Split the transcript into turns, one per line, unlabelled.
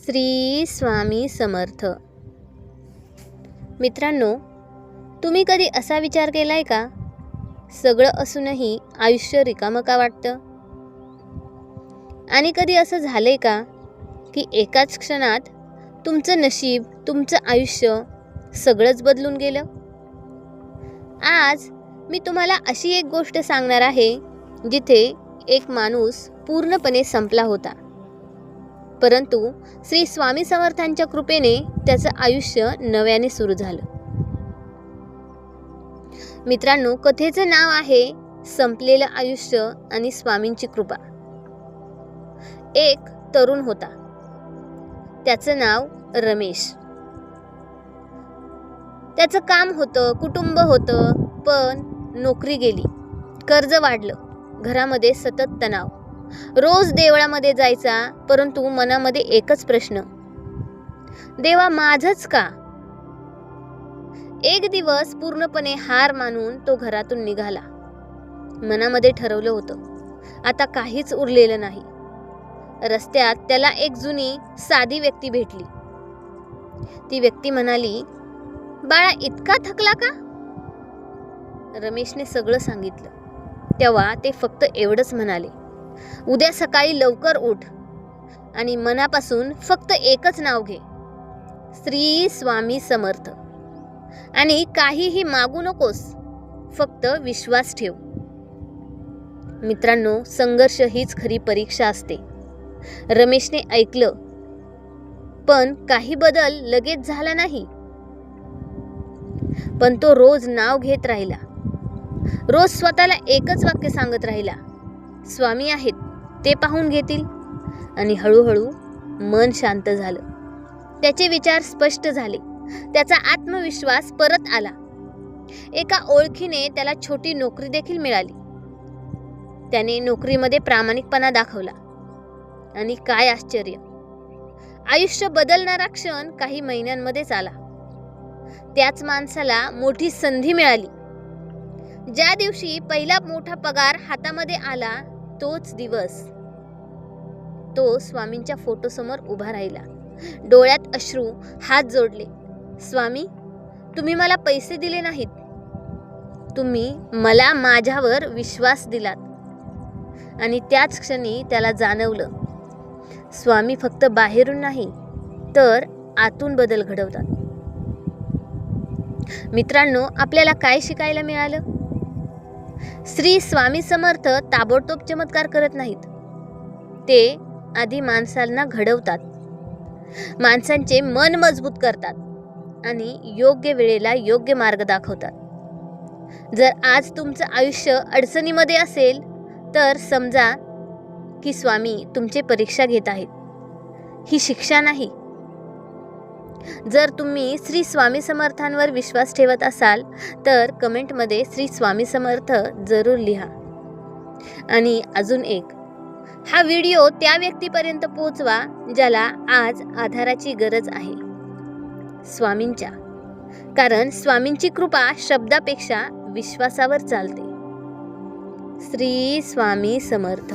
श्री स्वामी समर्थ. मित्रांनो, तुम्ही कधी असा विचार केलाय का, सगळं असूनही आयुष्य रिकामं का वाटतं? आणि कधी असं झालंय का की एकाच क्षणात तुमचं नशीब, तुमचं आयुष्य सगळंच बदलून गेलं? आज मी तुम्हाला अशी एक गोष्ट सांगणार आहे जिथे एक माणूस पूर्णपणे संपला होता, परंतु श्री स्वामी समर्थांच्या कृपेने त्याचं आयुष्य नव्याने सुरू झालं. मित्रांनो, कथेचं नाव आहे संपलेलं आयुष्य आणि स्वामींची कृपा. एक तरुण होता, त्याचं नाव रमेश. त्याचं काम होतं, कुटुंब होतं, पण नोकरी गेली, कर्ज वाढलं, घरामध्ये सतत तणाव. रोज देवळामध्ये जायचा, परंतु मनामध्ये एकच प्रश्न, देवा माझंच का? एक दिवस पूर्णपणे हार मानून तो घरातून निघाला. मनामध्ये ठरवलं होतं, आता काहीच उरलेलं नाही. रस्त्यात त्याला एक जुनी साधी व्यक्ती भेटली. ती व्यक्ती म्हणाली, बाळा इतका थकला का? रमेशने सगळं सांगितलं. तेव्हा ते फक्त एवढंच म्हणाले, उद्या सकाळी लवकर उठ आणि मनापासून फक्त एकच नाव घे, श्री स्वामी समर्थ. आणि काहीही मागू नकोस, फक्त विश्वास ठेव. मित्रांनो, संघर्ष हीच खरी परीक्षा असते. रमेशने ऐकलं, पण काही बदल लगेच झाला नाही. पण तो रोज नाव घेत राहिला, रोज स्वतःला एकच वाक्य सांगत राहिला, स्वामी आहेत, ते पाहून घेतील. आणि हळूहळू मन शांत झालं, त्याचे विचार स्पष्ट झाले, त्याचा आत्मविश्वास परत आला. एका ओळखीने त्याला छोटी नोकरी देखील मिळाली. त्याने नोकरीमध्ये प्रामाणिकपणा दाखवला. आणि काय आश्चर्य, आयुष्य बदलणारा क्षण काही महिन्यांमध्येच आला. त्याच माणसाला मोठी संधी मिळाली. ज्या दिवशी पहिला मोठा पगार हातामध्ये आला, तोच दिवस तो स्वामींच्या फोटोसमोर उभा राहिला. डोळ्यात अश्रू, हात जोडले. स्वामी, तुम्ही मला पैसे दिले नाहीत, तुम्ही मला माझ्यावर विश्वास दिलात. आणि त्याच क्षणी त्याला जाणवलं, स्वामी फक्त बाहेरून नाही तर आतून बदल घडवतात. मित्रांनो, आपल्याला काय शिकायला मिळालं? श्री स्वामी समर्थ ताबडतोब चमत्कार करत नाहीत, ते आधी माणसांना घडवतात, माणसांचे मन मजबूत करतात आणि योग्य वेळेला योग्य मार्ग दाखवतात. जर आज तुमचं आयुष्य अडचणीमध्ये असेल तर समजा की स्वामी तुमची परीक्षा घेत आहेत, ही शिक्षा नाही. जर तुम्ही श्री स्वामी समर्थांवर विश्वास ठेवत असाल तर कमेंटमध्ये श्री स्वामी समर्थ जरूर लिहा. आणि अजून एक, हा व्हिडिओ त्या व्यक्तीपर्यंत पोहोचवा ज्याला आज आधाराची गरज आहे, स्वामींच्या. कारण स्वामींची कृपा शब्दापेक्षा विश्वासावर चालते. श्री स्वामी समर्थ.